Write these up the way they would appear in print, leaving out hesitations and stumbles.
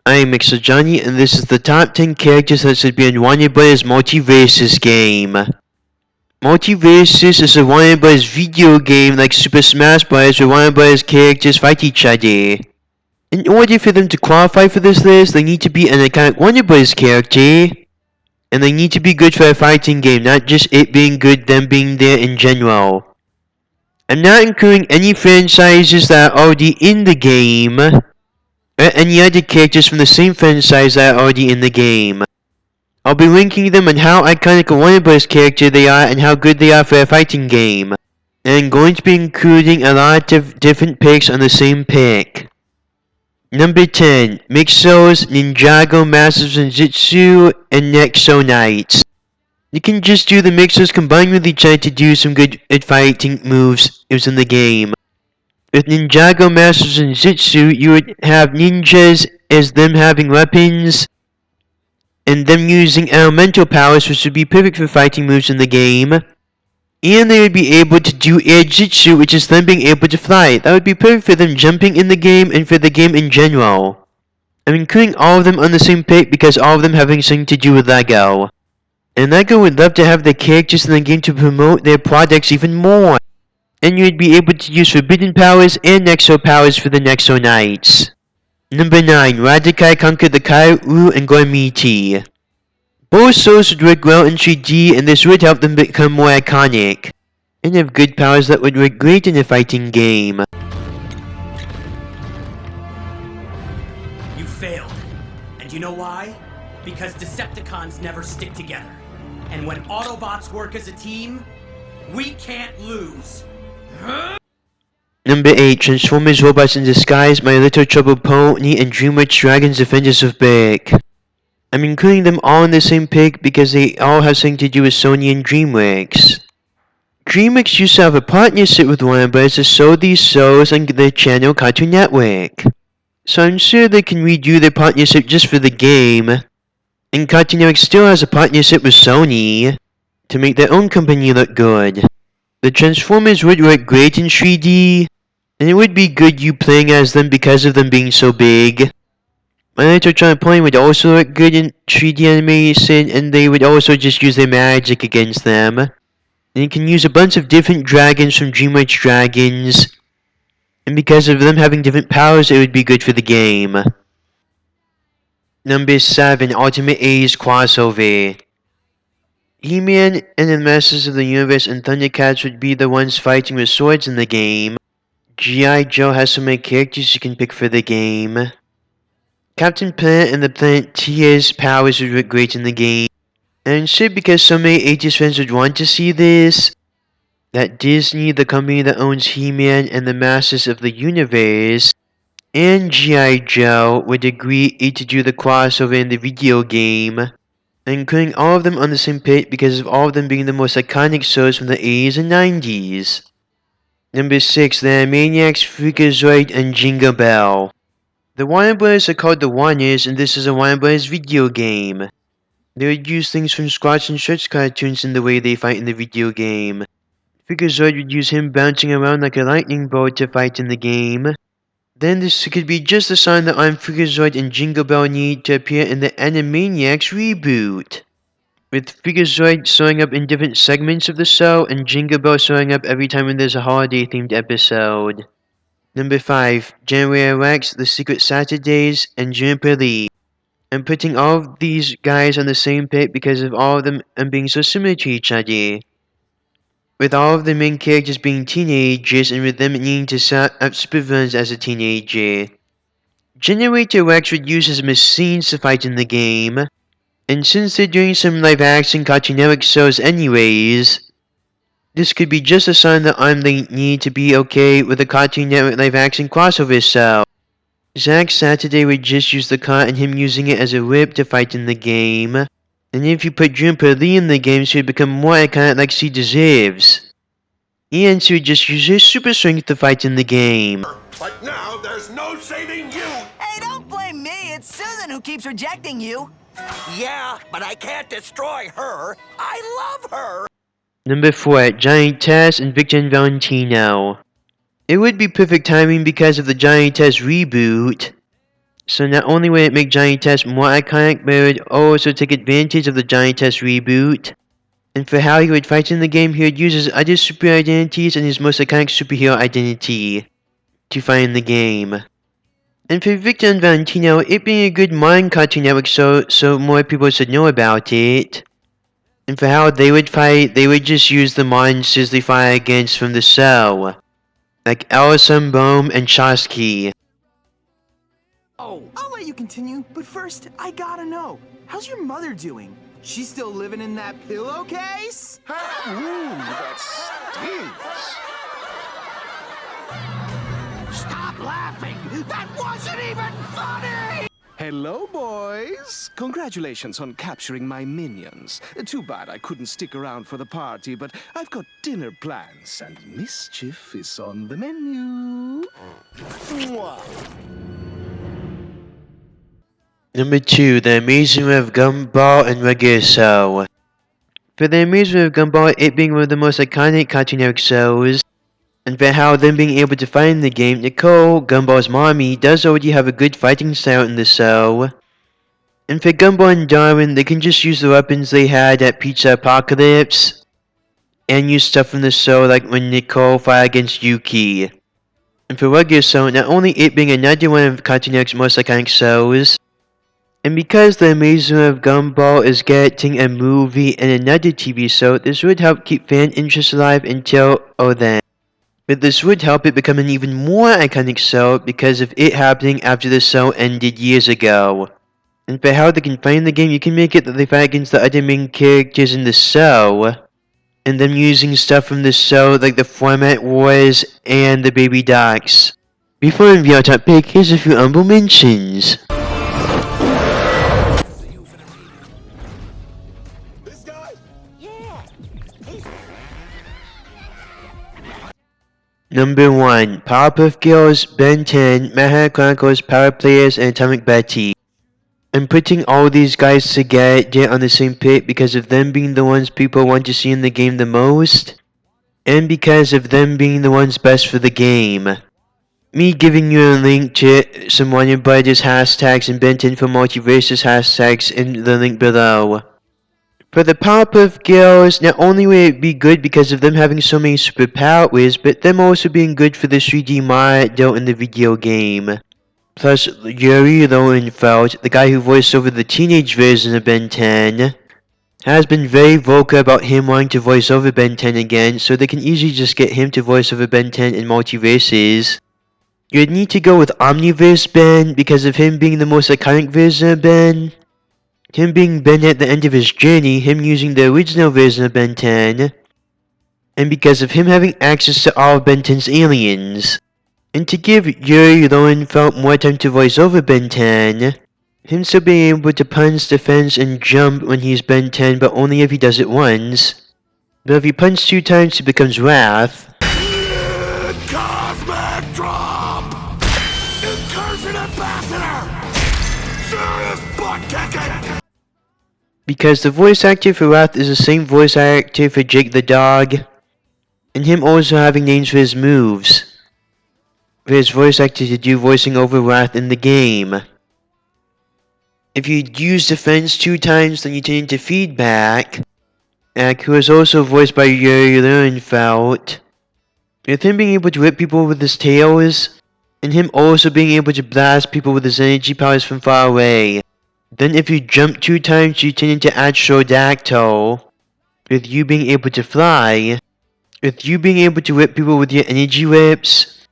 I'm Mixer Johnny, and this is the top 10 characters that should be in Warner Brothers multiversus game. Multiversus is a Warner Brothers video game like Super Smash Bros. Where Warner Brothers characters fight each other. In order for them to qualify for this list, they need to be an iconic Warner Brothers character, and they need to be good for a fighting game, not just it being good, them being there in general. I'm not including any franchises that are already in the game, or any other characters from the same franchise that are already in the game. I'll be linking them on how iconic a Warner Bros. Character they are and how good they are for a fighting game. And I'm going to be including a lot of different picks on the same pick. Number 10, Mixos, Ninjago, Masters of Ninjutsu, and Nexo Knights. You can just do the Mixos combined with each other to do some good fighting moves in the game. With Ninjago, Masters of Ninjutsu, you would have ninjas as them having weapons, and them using elemental powers, which would be perfect for fighting moves in the game. And they would be able to do air jutsu, which is them being able to fly. That would be perfect for them jumping in the game and for the game in general. I'm including all of them on the same pick because all of them having something to do with LEGO. And LEGO would love to have the characters in the game to promote their products even more. And you would be able to use forbidden powers and Nexo powers for the Nexo Knights. Number 9, Radikai conquered the Kairu and Gormiti. Both souls would work well in 3D, and this would help them become more iconic, and have good powers that would work great in a fighting game. You failed. And you know why? Because Decepticons never stick together. And when Autobots work as a team, we can't lose. Number 8, Transformers Robots in Disguise, My Little Trouble Pony, and DreamWorks Dragons Defenders of Berk. I'm including them all in the same pick because they all have something to do with Sony and DreamWorks. DreamWorks used to have a partnership with Warner Bros. To show these shows on their channel Cartoon Network. So I'm sure they can redo their partnership just for the game. And Cartoon Network still has a partnership with Sony to make their own company look good. The Transformers would work great in 3D, and it would be good you playing as them because of them being so big. My Little Trouble Pony would also look good in 3D animation, and they would also just use their magic against them. And you can use a bunch of different dragons from DreamWorks Dragons, and because of them having different powers, it would be good for the game. Number 7, Ultimate A's crossover. He-Man and the Masters of the Universe and Thundercats would be the ones fighting with swords in the game. G.I. Joe has so many characters you can pick for the game. Captain Planet and the Planeteer's powers would work great in the game. And I'm sure because so many 80s fans would want to see this, that Disney, the company that owns He-Man and the Masters of the Universe, and G.I. Joe would agree to do the crossover in the video game. And including all of them on the same pit because of all of them being the most iconic shows from the 80s and 90s. Number 6, the Animaniacs, Freakazoid, and Jingle Bell. The Warner Brothers are called the Warners, and this is a Warner Brothers video game. They would use things from Squatch and Stretch cartoons in the way they fight in the video game. Freakazoid would use him bouncing around like a lightning bolt to fight in the game. Then this could be just a sign that Freakazoid and Jingle Bell need to appear in the Animaniacs reboot, with Freakazoid showing up in different segments of the show and Jingle Bell showing up every time when there's a holiday-themed episode. Number 5, January Rex, The Secret Saturdays, and Juniper Lee. I'm putting all of these guys on the same pick because of all of them being so similar to each other, with all of the main characters being teenagers and with them needing to set up supervillains as a teenager. Generator Rex would use his machines to fight in the game, and since they're doing some live action Cartoon Network shows anyways, this could be just a sign that they need to be okay with a Cartoon Network live action crossover show. Zack Saturday would just use the car and him using it as a whip to fight in the game. And if you put Juniper Lee in the game, she would become more iconic like she deserves. And she would just use her super strength to fight in the game. But now there's no saving you! Hey, don't blame me. It's Susan who keeps rejecting you. Yeah, but I can't destroy her. I love her! Number 4, Johnny Test and Victor and Valentino. It would be perfect timing because of the Johnny Test reboot. So not only would it make Johnny Test more iconic, but it would also take advantage of the Johnny Test reboot. And for how he would fight in the game, he would use his other super identities and his most iconic superhero identity to fight in the game. And for Victor and Valentino, it being a good modern Cartoon Network so more people should know about it. And for how they would fight, they would just use the monsters they fight against from the show. Like Ellison, Bohm, and Chosky. Oh, I'll let you continue, but first, I gotta know. How's your mother doing? She's still living in that pillowcase? Ooh, that stinks. Stop laughing! That wasn't even funny! Hello, boys. Congratulations on capturing my minions. Too bad I couldn't stick around for the party, but I've got dinner plans, and mischief is on the menu. Mwah. Number 2, The Amazing World of Gumball and Regular Show. For The Amazing World of Gumball, it being one of the most iconic Cartoon Network shows, and for how them being able to fight in the game, Nicole, Gumball's mommy, does already have a good fighting style in the show. And for Gumball and Darwin, they can just use the weapons they had at Pizza Apocalypse, and use stuff from the show like when Nicole fought against Yuki. And for Regular Show, not only it being another one of Cartoon Network's most iconic shows, and because The Amazing World of Gumball is getting a movie and another TV show, this would help keep fan interest alive until then. But this would help it become an even more iconic show because of it happening after the show ended years ago. And for how they can fight in the game, you can make it that they fight against the other main characters in the show, and them using stuff from the show like the Format Wars and the Baby Ducks. Before we review our top pick, here's a few honorable mentions. Number 1, Powerpuff Girls, Ben 10, Manhattan Chronicles, Power Players, and Atomic Betty. I'm putting all these guys together on the same pick because of them being the ones people want to see in the game the most, and because of them being the ones best for the game. Me giving you a link to some Warner Brothers hashtags and Ben 10 for multiversus hashtags in the link below. For the Powerpuff Girls, not only will it be good because of them having so many superpowers, but them also being good for the 3D model in the video game. Plus, Yuri Lowenfeld, the guy who voiced over the teenage version of Ben 10, has been very vocal about him wanting to voice over Ben 10 again, so they can easily just get him to voice over Ben 10 in multiverses. You'd need to go with Omniverse Ben because of him being the most iconic version of Ben. Him being Ben at the end of his journey, him using the original version of Ben 10, and because of him having access to all of Ben 10's aliens. And to give Yuri Lowenfeld more time to voice over Ben 10, him still being able to punch, defense, and jump when he's Ben 10, but only if he does it once. But if he punches 2 times, he becomes Wrath. Cosmic drop! Incursion ambassador! Serious butt kicking! Because the voice actor for Wrath is the same voice actor for Jake the Dog, and him also having names for his moves. For his voice actor to do voicing over Wrath in the game. If you use defense 2 times, then you turn into feedback, who is also voiced by Yuri Lowenfeld. With him being able to whip people with his tails, and him also being able to blast people with his energy powers from far away. Then if you jump 2 times, you turn into Astrodactyl, with you being able to fly, with you being able to whip people with your energy whips,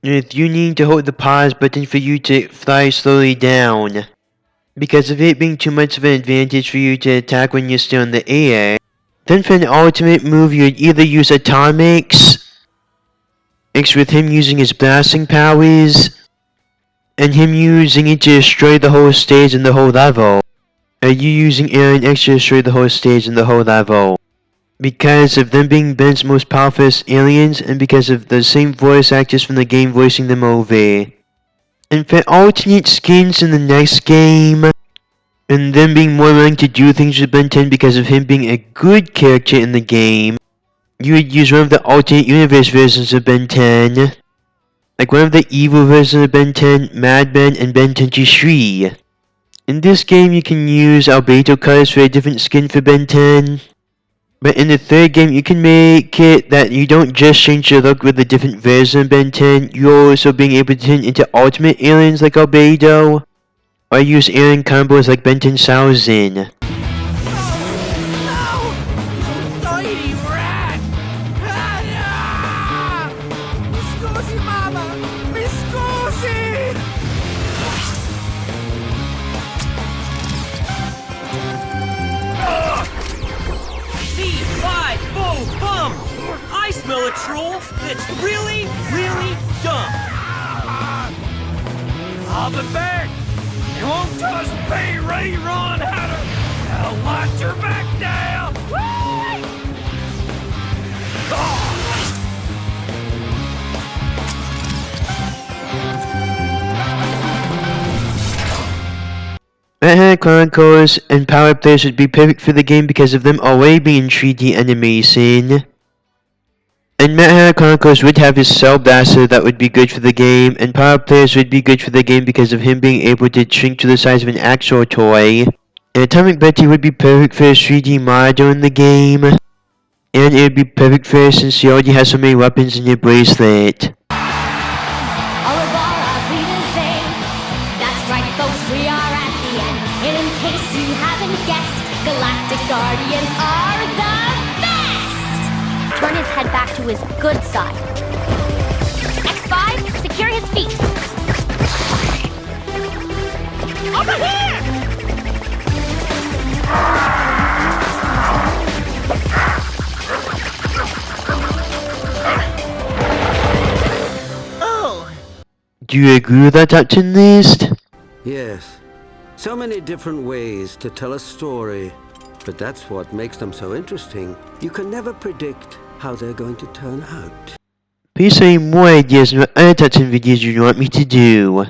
and with you needing to hold the pause button for you to fly slowly down. Because of it being too much of an advantage for you to attack when you're still in the air. Then for an ultimate move, you'd either use Atomics, with him using his blasting powers, and him using it to destroy the whole stage and the whole level. Or you using Aaron X to destroy the whole stage and the whole level. Because of them being Ben's most powerful aliens, and because of the same voice actors from the game voicing them over. And for alternate skins in the next game, and them being more willing to do things with Ben 10 because of him being a good character in the game, you would use one of the alternate universe versions of Ben 10, like one of the evil versions of Ben 10, Mad Men, and Ben 23. In this game, you can use albedo colors for a different skin for Ben 10. But in the third game, you can make it that you don't just change the look with a different version of Ben 10, you're also being able to turn into ultimate aliens like albedo, or use alien combos like Ben 10,000. Tiny rat! Mi scusi, Mama! Mi scusi! C5-Bo-Bum! I smell a troll that's really, really dumb. I'll be back! You won't just be rerun Hatter! I'll watch your back down! Mad Chronicles and Power Players would be perfect for the game because of them already being 3D animation. And Mad Chronicles would have his Cell Blaster that would be good for the game, and Power Players would be good for the game because of him being able to shrink to the size of an actual toy. And Atomic Betty would be perfect for a 3D model in the game. And it would be perfect for her since she already has so many weapons in her bracelet. That's right, folks, we are at the end. And in case you haven't guessed, Galactic Guardians are the best! Turn his head back to his good side. X5, secure his feet. Over here! Do you agree with that, Captain List? Yes. So many different ways to tell a story. But that's what makes them so interesting. You can never predict how they're going to turn out. Please say more ideas and what other Captain videos you want me to do.